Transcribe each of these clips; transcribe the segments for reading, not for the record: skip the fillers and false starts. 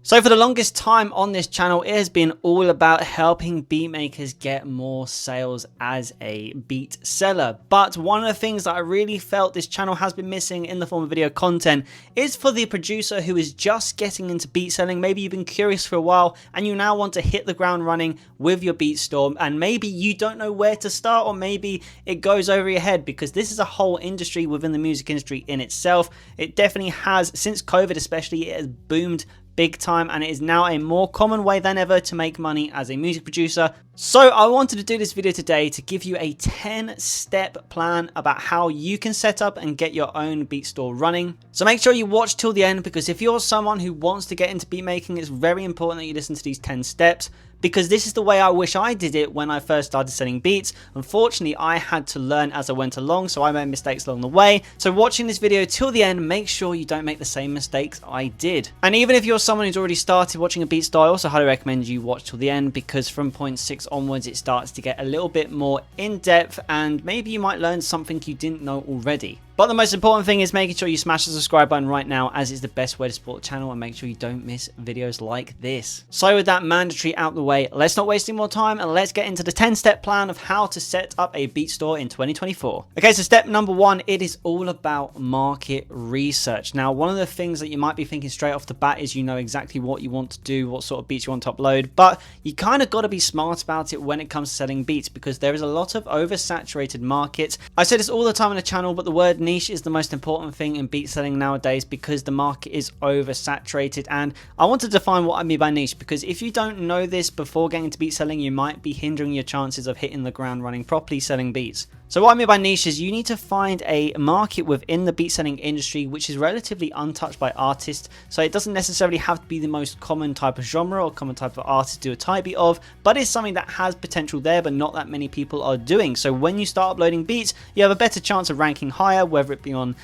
So for the longest time on this channel, it has been all about helping beat makers get more sales as a beat seller. But one of the things that I really felt this channel has been missing in the form of video content is for the producer who is just getting into beat selling. Maybe you've been curious for a while and you now want to hit the ground running with your beat store, and maybe you don't know where to start, or maybe it goes over your head, because this is a whole industry within the music industry in itself. It definitely has, since COVID especially, it has boomed big time, and it is now a more common way than ever to make money as a music producer. So I wanted to do this video today to give you a 10-step plan about how you can set up and get your own beat store running. So make sure you watch till the end, because if you're someone who wants to get into beat making, it's very important that you listen to these 10 steps, because this is the way I wish I did it when I first started selling beats. Unfortunately, I had to learn as I went along, so I made mistakes along the way. So watching this video till the end, make sure you don't make the same mistakes I did. And even if you're someone who's already started watching a beat store, I also highly recommend you watch till the end, because from point 6 onwards, it starts to get a little bit more in depth, and maybe you might learn something you didn't know already. But the most important thing is making sure you smash the subscribe button right now, as it's the best way to support the channel, and make sure you don't miss videos like this. So with that mandatory out the way, let's not waste any more time and let's get into the 10-step plan of how to set up a beat store in 2024. Okay, so step number 1, it is all about market research. Now, one of the things that you might be thinking straight off the bat is you know exactly what you want to do, what sort of beats you want to upload, but you kind of got to be smart about it when it comes to selling beats, because there is a lot of oversaturated markets. I say this all the time on the channel, but the word niche is the most important thing in beat selling nowadays, because the market is oversaturated. And I want to define what I mean by niche, because if you don't know this before getting into beat selling, you might be hindering your chances of hitting the ground running properly selling beats. So what I mean by niche is you need to find a market within the beat selling industry which is relatively untouched by artists. So it doesn't necessarily have to be the most common type of genre or common type of artist to do a type beat of, but it's something that has potential there, but not that many people are doing. So when you start uploading beats, you have a better chance of ranking higher, whether it be on,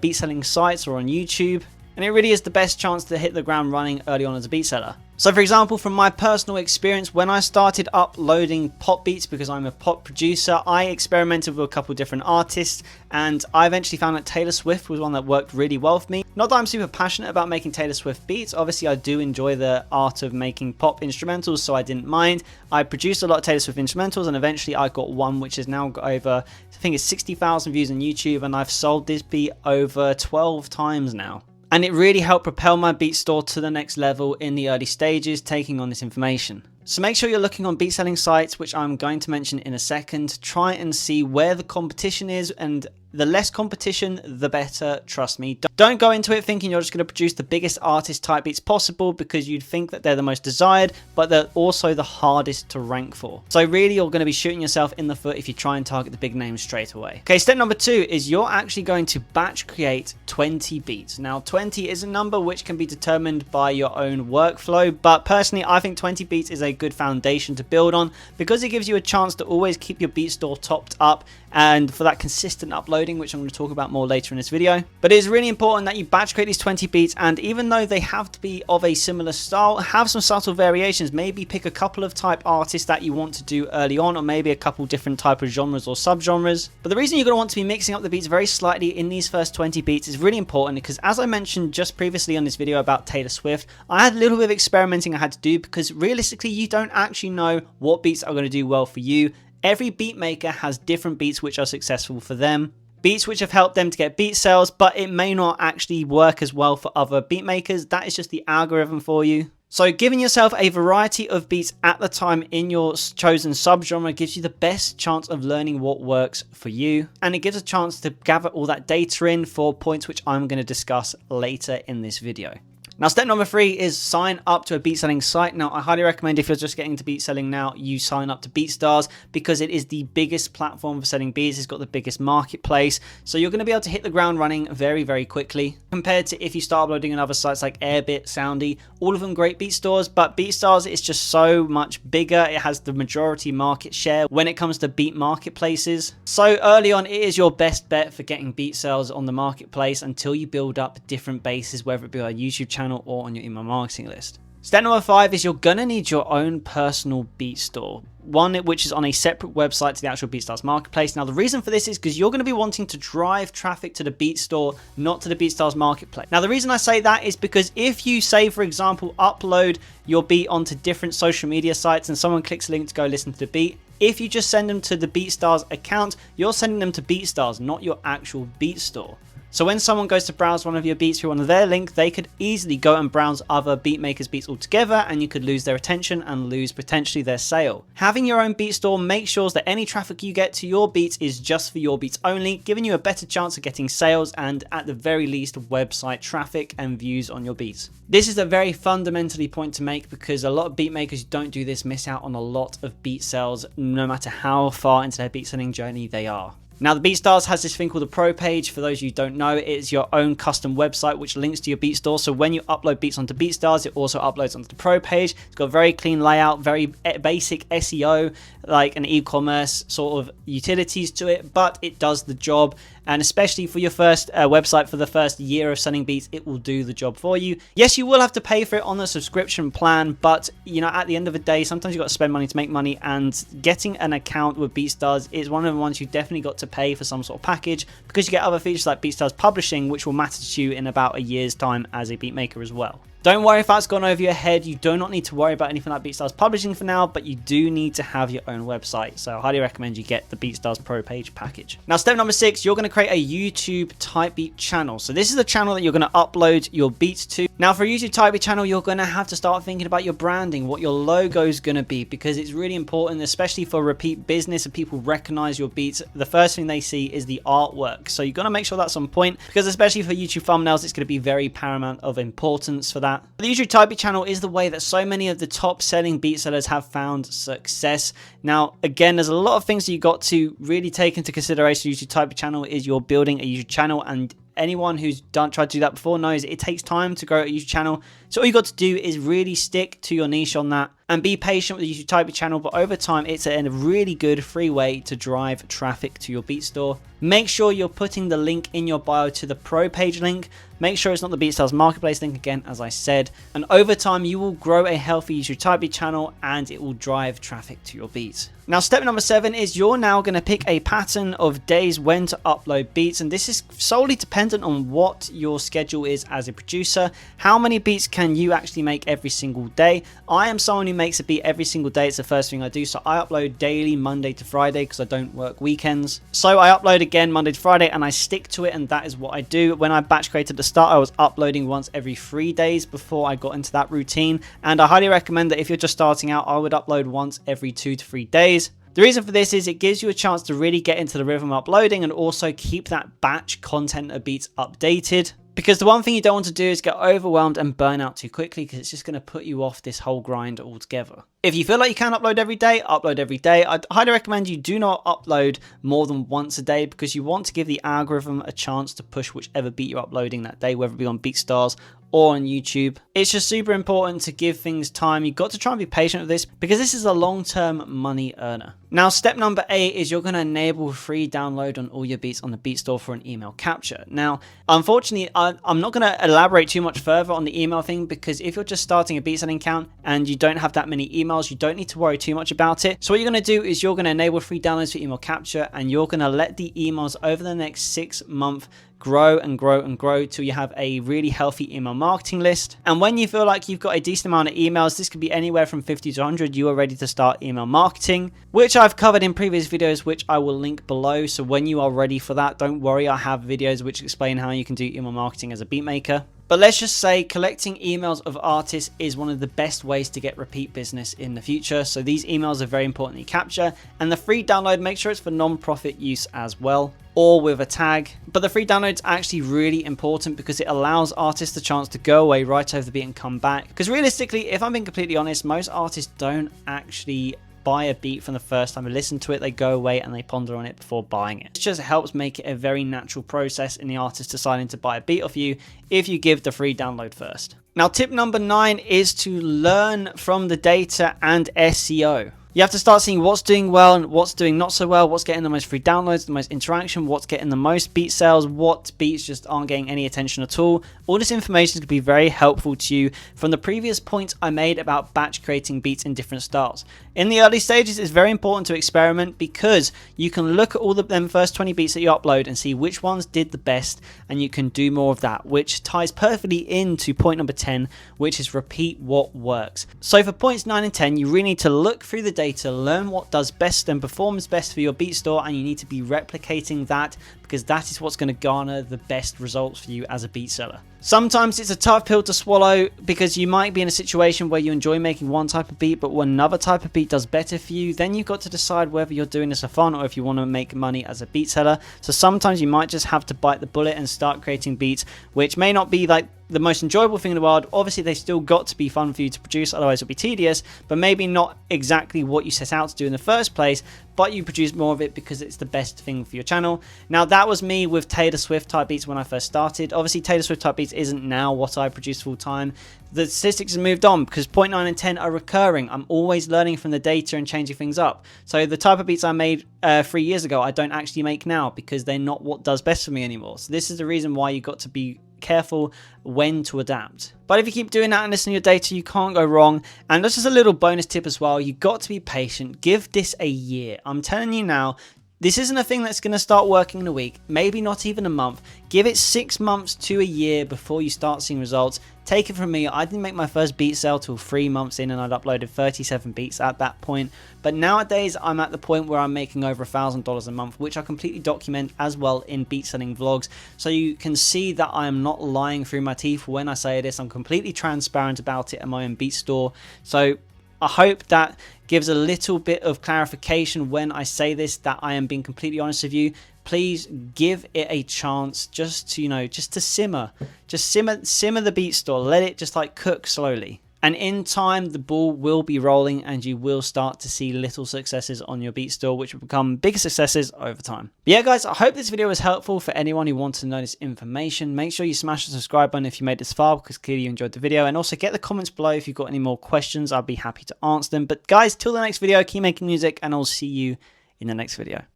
beat selling sites or on YouTube. And it really is the best chance to hit the ground running early on as a beat seller. So for example, from my personal experience, when I started uploading pop beats, because I'm a pop producer, I experimented with a couple different artists, and I eventually found that Taylor Swift was one that worked really well for me. Not that I'm super passionate about making Taylor Swift beats, obviously I do enjoy the art of making pop instrumentals, so I didn't mind. I produced a lot of Taylor Swift instrumentals, and eventually I got one which has now got over, I think it's 60,000 views on YouTube, and I've sold this beat over 12 times now. And it really helped propel my beat store to the next level in the early stages, taking on this information. So make sure you're looking on beat selling sites, which I'm going to mention in a second. Try and see where the competition is, and the less competition, the better, trust me. Don't go into it thinking you're just going to produce the biggest artist type beats possible, because you'd think that they're the most desired, but they're also the hardest to rank for. So really, you're going to be shooting yourself in the foot if you try and target the big names straight away. Okay, step number 2 is you're actually going to batch create 20 beats. Now, 20 is a number which can be determined by your own workflow, but personally, I think 20 beats is a good foundation to build on, because it gives you a chance to always keep your beat store topped up, and for that consistent uploading, which I'm going to talk about more later in this video. But it is really important that you batch create these 20 beats, and even though they have to be of a similar style, have some subtle variations. Maybe pick a couple of type artists that you want to do early on, or maybe a couple different type of genres or subgenres. But the reason you're going to want to be mixing up the beats very slightly in these first 20 beats is really important, because as I mentioned just previously on this video about Taylor Swift, I had a little bit of experimenting I had to do, because realistically you don't actually know what beats are going to do well for you. Every beat maker has different beats which are successful for them, beats which have helped them to get beat sales, but it may not actually work as well for other beat makers. That is just the algorithm for you. So giving yourself a variety of beats at the time in your chosen subgenre gives you the best chance of learning what works for you, and it gives a chance to gather all that data in for points which I'm going to discuss later in this video. Now, step number 3 is sign up to a beat selling site. Now, I highly recommend, if you're just getting into beat selling now, you sign up to BeatStars, because it is the biggest platform for selling beats. It's got the biggest marketplace. So you're going to be able to hit the ground running very, very quickly, compared to if you start uploading on other sites like Airbit, Soundy, all of them great beat stores. But BeatStars is just so much bigger. It has the majority market share when it comes to beat marketplaces. So early on, it is your best bet for getting beat sales on the marketplace until you build up different bases, whether it be on a YouTube channel or on your email marketing list. Step number 5 is you're going to need your own personal beat store. One which is on a separate website to the actual BeatStars marketplace. Now the reason for this is because you're going to be wanting to drive traffic to the Beat Store, not to the BeatStars marketplace. Now the reason I say that is because if you say, for example, upload your beat onto different social media sites and someone clicks a link to go listen to the beat, if you just send them to the BeatStars account, you're sending them to BeatStars, not your actual Beat Store. So when someone goes to browse one of your beats through one of their link, they could easily go and browse other beat makers' beats altogether, and you could lose their attention and lose potentially their sale. Having your own beat store makes sure that any traffic you get to your beats is just for your beats only, giving you a better chance of getting sales and at the very least website traffic and views on your beats. This is a very fundamentally point to make because a lot of beat makers who don't do this miss out on a lot of beat sales no matter how far into their beat selling journey they are. Now the BeatStars has this thing called the Pro page. For those of you who don't know, it's your own custom website which links to your beat store. So when you upload beats onto BeatStars, it also uploads onto the Pro page. It's got a very clean layout, very basic SEO, like an e-commerce sort of utilities to it, but it does the job. And especially for your first website for the first year of selling beats, it will do the job for you. Yes, you will have to pay for it on the subscription plan, but you know, at the end of the day, sometimes you've got to spend money to make money, and getting an account with BeatStars is one of the ones you definitely got to pay for some sort of package, because you get other features like BeatStars publishing, which will matter to you in about a year's time as a beat maker as well. Don't worry if that's gone over your head. You do not need to worry about anything like BeatStars publishing for now, but you do need to have your own website. So I highly recommend you get the BeatStars Pro page package. Now, step number 6, you're going to create a YouTube type beat channel. So this is the channel that you're going to upload your beats to. Now, for a YouTube type beat channel, you're going to have to start thinking about your branding, what your logo is going to be, because it's really important, especially for repeat business and people recognize your beats. The first thing they see is the artwork. So you're going to make sure that's on point, because especially for YouTube thumbnails, it's going to be very paramount of importance for that. The YouTube type beat channel is the way that so many of the top selling beat sellers have found success. Now, again, there's a lot of things that you got to really take into consideration. YouTube type beat channel is you're building a YouTube channel, and anyone who's tried to do that before knows it takes time to grow a YouTube channel. So all you got to do is really stick to your niche on that and be patient with the YouTube type beat channel. But over time, it's a really good free way to drive traffic to your beat store. Make sure you're putting the link in your bio to the Pro page link. Make sure it's not the BeatStars marketplace link again, as I said. And over time, you will grow a healthy YouTube type beat channel and it will drive traffic to your beats. Now, step number 7 is you're now going to pick a pattern of days when to upload beats. And this is solely dependent on what your schedule is as a producer. How many beats can you actually make every single day? I am someone who makes a beat every single day. It's the first thing I do. So I upload daily, Monday to Friday, because I don't work weekends. So I upload again Monday to Friday and I stick to it, and that is what I do. When I batch created at the start, I was uploading once every 3 days before I got into that routine, and I highly recommend that if you're just starting out, I would upload once every 2 to 3 days. The reason for this is it gives you a chance to really get into the rhythm of uploading and also keep that batch content of beats updated. Because the one thing you don't want to do is get overwhelmed and burn out too quickly, because it's just going to put you off this whole grind altogether. If you feel like you can upload every day, upload every day. I'd highly recommend you do not upload more than once a day, because you want to give the algorithm a chance to push whichever beat you're uploading that day, whether it be on BeatStars or on YouTube. It's just super important to give things time. You've got to try and be patient with this, because this is a long-term money earner. Now, step number 8 is you're going to enable free download on all your beats on the Beat Store for an email capture. Now, unfortunately, I'm not going to elaborate too much further on the email thing, because if you're just starting a beat selling account and you don't have that many emails, you don't need to worry too much about it. So what you're going to do is you're going to enable free downloads for email capture, and you're going to let the emails over the next 6 months grow and grow and grow till you have a really healthy email marketing list. And when you feel like you've got a decent amount of emails, this could be anywhere from 50 to 100, you are ready to start email marketing, which I've covered in previous videos, which I will link below. So when you are ready for that, don't worry, I have videos which explain how you can do email marketing as a beat maker. But let's just say collecting emails of artists is one of the best ways to get repeat business in the future. So these emails are very important to capture, and the free download, make sure it's for non-profit use as well, or with a tag. But the free download's actually really important because it allows artists a chance to go away, write over the beat and come back. Because realistically, if I'm being completely honest, most artists don't actually buy a beat from the first time they listen to it. They go away and they ponder on it before buying it. It just helps make it a very natural process in the artist deciding to buy a beat off you if you give the free download first. Now, tip number 9 is to learn from the data and SEO. You have to start seeing what's doing well and what's doing not so well, what's getting the most free downloads, the most interaction, what's getting the most beat sales, what beats just aren't getting any attention at all. All this information could be very helpful to you from the previous points I made about batch creating beats in different styles. In the early stages, it's very important to experiment because you can look at all of them first 20 beats that you upload and see which ones did the best, and you can do more of that, which ties perfectly into point number 10, which is repeat what works. So for points 9 and 10, you really need to look through the data, learn what does best and performs best for your beat store, and you need to be replicating that because that is what's going to garner the best results for you as a beat seller. Sometimes it's a tough pill to swallow because you might be in a situation where you enjoy making one type of beat, but when another type of beat does better for you, then you've got to decide whether you're doing this for fun or if you want to make money as a beat seller. So sometimes you might just have to bite the bullet and start creating beats, which may not be like the most enjoyable thing in the world. Obviously, they still got to be fun for you to produce, otherwise it'll be tedious, but maybe not exactly what you set out to do in the first place, but you produce more of it because it's the best thing for your channel. Now, that was me with Taylor Swift type beats when I first started. Obviously, Taylor Swift type beats isn't now what I produce full time. The statistics have moved on because point 9 and 10 are recurring. I'm always learning from the data and changing things up. So the type of beats I made 3 years ago, I don't actually make now because they're not what does best for me anymore. So this is the reason why you got to be careful when to adapt. But if you keep doing that and listening to your data, you can't go wrong. And that's just a little bonus tip as well. You got to be patient. Give this a year. I'm telling you now, this isn't a thing that's going to start working in a week, maybe not even a month. Give it 6 months to a year before you start seeing results. Take it from me, I didn't make my first beat sale till 3 months in and I'd uploaded 37 beats at that point. But nowadays I'm at the point where I'm making over $1,000 a month, which I completely document as well in beat selling vlogs. So you can see that I am not lying through my teeth when I say this. I'm completely transparent about it in my own beat store. So I hope that gives a little bit of clarification when I say this, that I am being completely honest with you. Please give it a chance just to, just to simmer. Just simmer the beat store. Let it just like cook slowly. And in time, the ball will be rolling and you will start to see little successes on your beat store, which will become bigger successes over time. But yeah, guys, I hope this video was helpful for anyone who wants to know this information. Make sure you smash the subscribe button if you made this far because clearly you enjoyed the video. And also get the comments below if you've got any more questions. I'll be happy to answer them. But guys, till the next video, keep making music and I'll see you in the next video.